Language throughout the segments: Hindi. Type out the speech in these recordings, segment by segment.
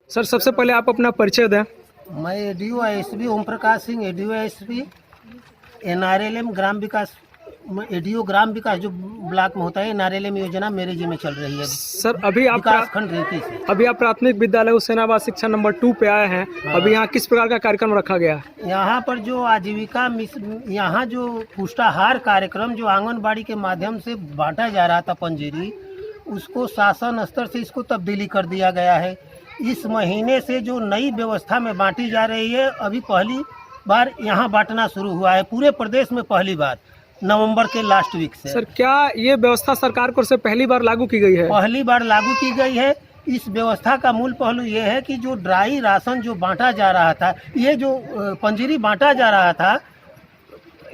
सर सबसे पहले आप अपना परिचय दें। मैं ADO SP Om Prakash Singh, ADO SP NRLM ग्राम विकास, एडीओ ग्राम विकास जो ब्लॉक में होता है, एनआरएलएम योजना मेरे जिम्मे चल रही है। सर अभी आप विकास खंड रेती से। अभी आप प्राथमिक विद्यालय हुसैनाबाद शिक्षा नंबर 2 पे आए हैं। अभी यहाँ किस प्रकार का कार्यक्रम रखा गया है? यहाँ पर जो आजीविका मिशन, यहाँ जो पुष्टाहार कार्यक्रम जो आंगनबाड़ी के माध्यम से बांटा जा रहा था पंजीरी, उसको शासन स्तर से इसको तब्दीली कर दिया गया है। इस महीने से जो नई व्यवस्था में बांटी जा रही है, अभी पहली बार यहाँ बांटना शुरू हुआ है पूरे प्रदेश में, पहली बार नवंबर के लास्ट वीक से। सर क्या ये व्यवस्था सरकार को से पहली बार लागू की गई है? पहली बार लागू की गई है। इस व्यवस्था का मूल पहलू ये है कि जो ड्राई राशन जो बांटा जा रहा था, ये जो पंजीरी बांटा जा रहा था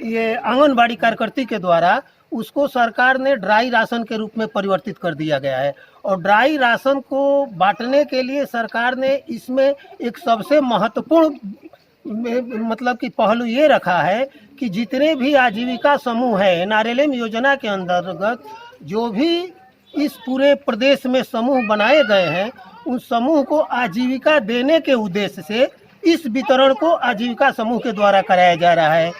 ये आंगनबाड़ी कार्यकर्ती के द्वारा, उसको सरकार ने ड्राई राशन के रूप में परिवर्तित कर दिया गया है। और ड्राई राशन को बांटने के लिए सरकार ने इसमें एक सबसे महत्वपूर्ण मतलब कि पहलू ये रखा है कि जितने भी आजीविका समूह है एनआरएलएम योजना के अंतर्गत, जो भी इस पूरे प्रदेश में समूह बनाए गए हैं, उन समूह को आजीविका देने के उद्देश्य से इस वितरण को आजीविका समूह के द्वारा कराया जा रहा है।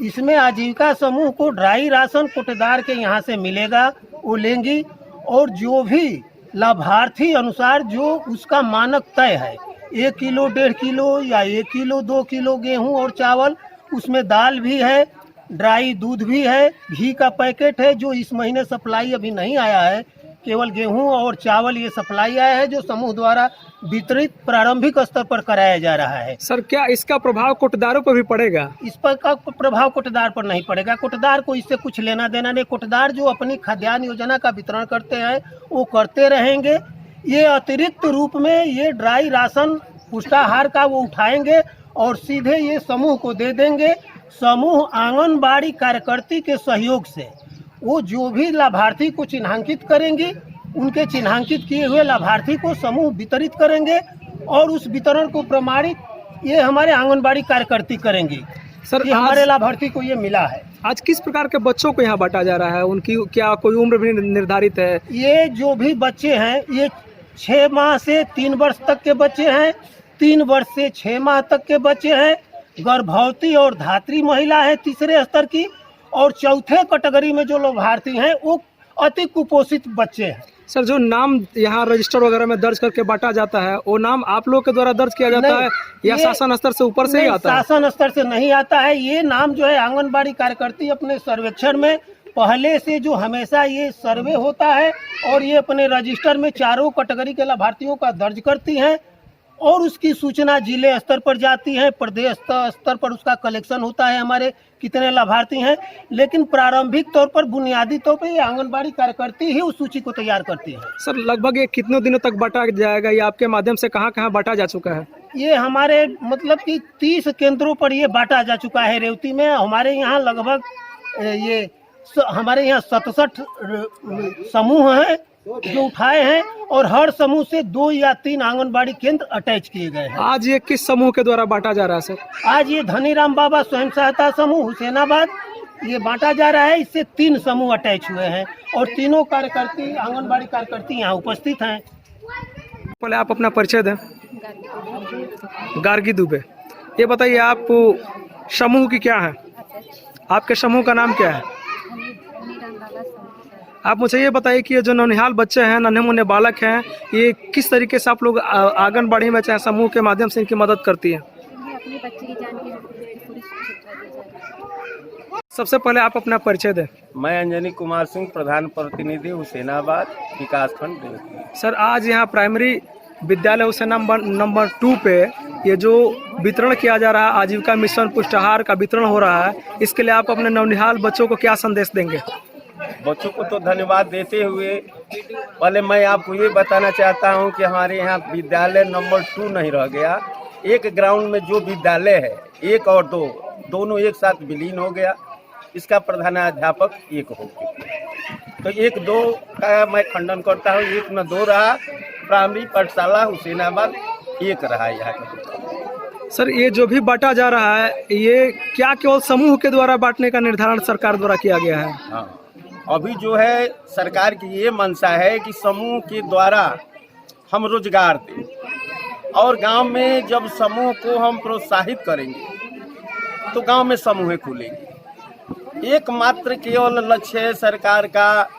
इसमें आजीविका समूह को ड्राई राशन कोटेदार के यहाँ से मिलेगा, वो लेंगी, और जो भी लाभार्थी अनुसार जो उसका मानक तय है, 1 किलो 1.5 किलो या 1 किलो 2 किलो गेहूं और चावल, उसमें दाल भी है, ड्राई दूध भी है, घी का पैकेट है। जो इस महीने सप्लाई अभी नहीं आया है, केवल गेहूं और चावल ये सप्लाई आया है, जो समूह द्वारा वितरित प्रारंभिक स्तर पर कराया जा रहा है। सर क्या इसका प्रभाव कोटेदारों पर भी पड़ेगा? इस पर का प्रभाव कोटेदार पर नहीं पड़ेगा। कोटेदार को इससे कुछ लेना देना नहीं। कोटेदार जो अपनी खाद्यान्न योजना का वितरण करते हैं वो करते रहेंगे। ये अतिरिक्त रूप में ये ड्राई राशन पुष्टाहार का वो उठाएंगे और सीधे ये समूह को दे देंगे। समूह आंगनबाड़ी कार्यकर्ती के सहयोग से वो जो भी लाभार्थी को चिन्हांकित करेंगे, उनके चिन्हांकित किए हुए लाभार्थी को समूह वितरित करेंगे और उस वितरण को प्रमाणित ये हमारे आंगनबाड़ी कार्यकर्ती करेंगी। सर हमारे लाभार्थी को ये मिला है। आज किस प्रकार के बच्चों को यहाँ बांटा जा रहा है? उनकी क्या कोई उम्र भी निर्धारित है? ये जो भी बच्चे हैं, ये 6 माह से 3 वर्ष तक के बच्चे हैं, 3 वर्ष से 6 माह तक के बच्चे हैं, गर्भवती और धात्री महिला है तीसरे स्तर की, और चौथे कैटेगरी में जो लाभार्थी हैं वो अति कुपोषित बच्चे हैं। सर जो नाम यहाँ रजिस्टर वगैरह में दर्ज करके बांटा जाता है, वो नाम आप लोग के द्वारा दर्ज किया जाता है या शासन स्तर से ऊपर से ही आता है? शासन स्तर से नहीं आता है। ये नाम जो है आंगनबाड़ी कार्यकर्ती अपने सर्वेक्षण में पहले से जो हमेशा ये सर्वे होता है और ये अपने रजिस्टर में चारों कैटेगरी के लाभार्थियों का दर्ज करती हैं और उसकी सूचना जिले स्तर पर जाती है, प्रदेश स्तर पर उसका कलेक्शन होता है हमारे कितने लाभार्थी हैं। लेकिन प्रारंभिक तौर पर, बुनियादी तौर पर ये आंगनबाड़ी कार्यकर्ती ही उस सूची को तैयार करती है। सर लगभग ये कितने दिनों तक बांटा जाएगा? ये आपके माध्यम से कहाँ कहाँ बांटा जा चुका है? ये हमारे मतलब कि 30 केंद्रों पर ये बांटा जा चुका है। रेवती में हमारे यहाँ लगभग हमारे यहाँ 67 समूह हैं जो उठाए हैं और हर समूह से 2 या 3 आंगनबाड़ी केंद्र अटैच किए गए हैं। आज ये किस समूह के द्वारा बांटा जा रहा है सर? आज ये धनीराम बाबा स्वयं सहायता समूह हुसैनाबाद ये बांटा जा रहा है। इससे 3 समूह अटैच हुए हैं और तीनों कार्यकर्ती आंगनबाड़ी कार्यकर्ती यहाँ उपस्थित हैं। पहले आप अपना परिचय दें। गार्गी दुबे, ये बताइए आप समूह की क्या है? आपके समूह का नाम क्या है? आप मुझे ये बताइए कि ये जो नौनिहाल बच्चे हैं, नन्हे मुन्ने बालक हैं, ये किस तरीके से आप लोग आंगनबाड़ी में चाहे समूह के माध्यम से इनकी मदद करती है? अपने बच्चे की जानकारी सबसे पहले आप अपना परिचय दें। मैं अंजनी कुमार सिंह, प्रधान प्रतिनिधि हुसैनाबाद विकासखंड। सर आज यहाँ प्राइमरी विद्यालय हुसैनाबाद नंबर 2 पे ये जो वितरण किया जा रहा है, आजीविका मिशन पुष्टाहार का वितरण हो रहा है, इसके लिए आप अपने नौनिहाल बच्चों को क्या संदेश देंगे? बच्चों को तो धन्यवाद देते हुए पहले मैं आपको ये बताना चाहता हूँ कि हमारे यहाँ विद्यालय नंबर 2 नहीं रह गया। एक ग्राउंड में जो विद्यालय है 1 और 2 दोनों एक साथ विलीन हो गया। इसका प्रधानाध्यापक 1 हो गया, तो 1-2 का मैं खंडन करता हूँ। 1 न 2 रहा। प्राइमरी पाठशाला हुसैनाबाद 1 रहा यहाँ का। सर ये जो भी बांटा जा रहा है, ये क्या केवल समूह के द्वारा बांटने का निर्धारण सरकार द्वारा किया गया है? हाँ, अभी जो है सरकार की ये मंशा है कि समूह के द्वारा हम रोजगार दें। और गांव में जब समूह को हम प्रोत्साहित करेंगे तो गांव में समूह खुलेंगे। एकमात्र केवल लक्ष्य है सरकार का,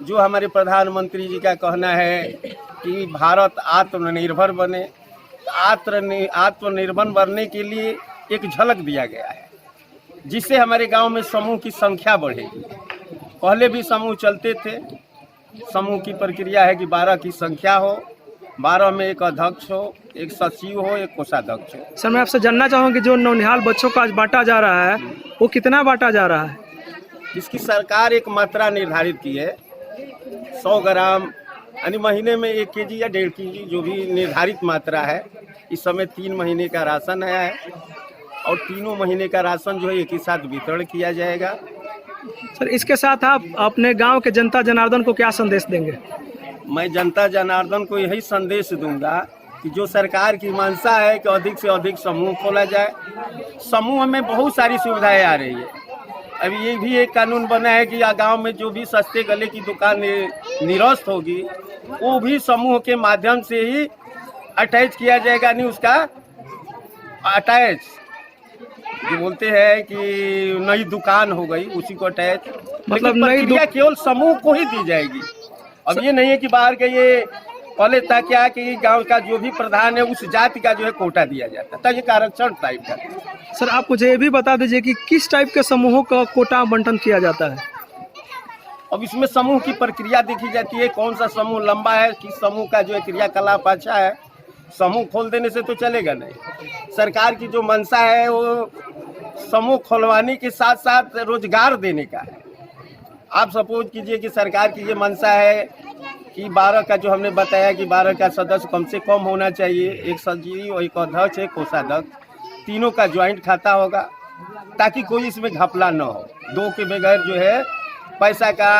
जो हमारे प्रधानमंत्री जी का कहना है कि भारत आत्मनिर्भर बने। आत्मनिर्भर बनने के लिए एक झलक दिया गया है, जिससे हमारे गांव में समूह की संख्या बढ़ेगी। पहले भी समूह चलते थे, समूह की प्रक्रिया है कि 12 की संख्या हो, 12 में एक अध्यक्ष हो, एक सचिव हो, एक कोषाध्यक्ष हो। सर मैं आपसे जानना चाहूँगा कि जो नौनिहाल बच्चों को आज बांटा जा रहा है वो कितना बांटा जा रहा है? इसकी सरकार एक मात्रा निर्धारित की है, 100 ग्राम यानी महीने में 1 केजी या 1.5 केजी, जो भी निर्धारित मात्रा है। इस समय 3 महीने का राशन आया है और तीनों महीने का राशन जो है एक ही साथ वितरण किया जाएगा। सर इसके साथ आप अपने गांव के जनता जनार्दन को क्या संदेश देंगे? मैं जनता जनार्दन को यही संदेश दूंगा कि जो सरकार की मंशा है कि अधिक से अधिक समूह खोला जाए। समूह में बहुत सारी सुविधाएं आ रही है। अभी ये भी एक कानून बना है कि गांव में जो भी सस्ते गले की दुकान निरस्त होगी वो भी समूह के माध्यम से ही अटैच किया जाएगा। नहीं उसका अटैच जो बोलते हैं कि नई दुकान हो गई उसी को अटैच, मतलब नई केवल समूह को ही दी जाएगी। अब ये नहीं है कि बाहर के ये पहले था क्या कि गांव का जो भी प्रधान है उस जाति का जो है कोटा दिया जाता था, ये आरक्षण टाइप का। सर आप मुझे ये भी बता दीजिए कि किस टाइप के समूहों का कोटा बंटन किया जाता है? अब इसमें समूह की प्रक्रिया देखी जाती है, कौन सा समूह लंबा है, किस समूह का जो है क्रियाकलाप अच्छा है। समूह खोल देने से तो चलेगा नहीं। सरकार की जो मंशा है वो समूह खोलवाने के साथ साथ रोजगार देने का है। आप सपोज कीजिए कि सरकार की ये मंशा है कि 12 का जो हमने बताया कि 12 का सदस्य कम से कम होना चाहिए, एक सचिव, एक अध्यक्ष, एक कोषाध्यक्ष, तीनों का ज्वाइंट खाता होगा ताकि कोई इसमें घपला न हो। 2 के बगैर जो है पैसा का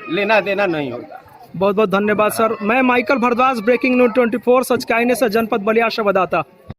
लेना देना नहीं होगा। बहुत बहुत धन्यवाद सर। मैं माइकल भारद्वाज, ब्रेकिंग न्यूज 24 सच कहने से जनपद बलिया से बताता।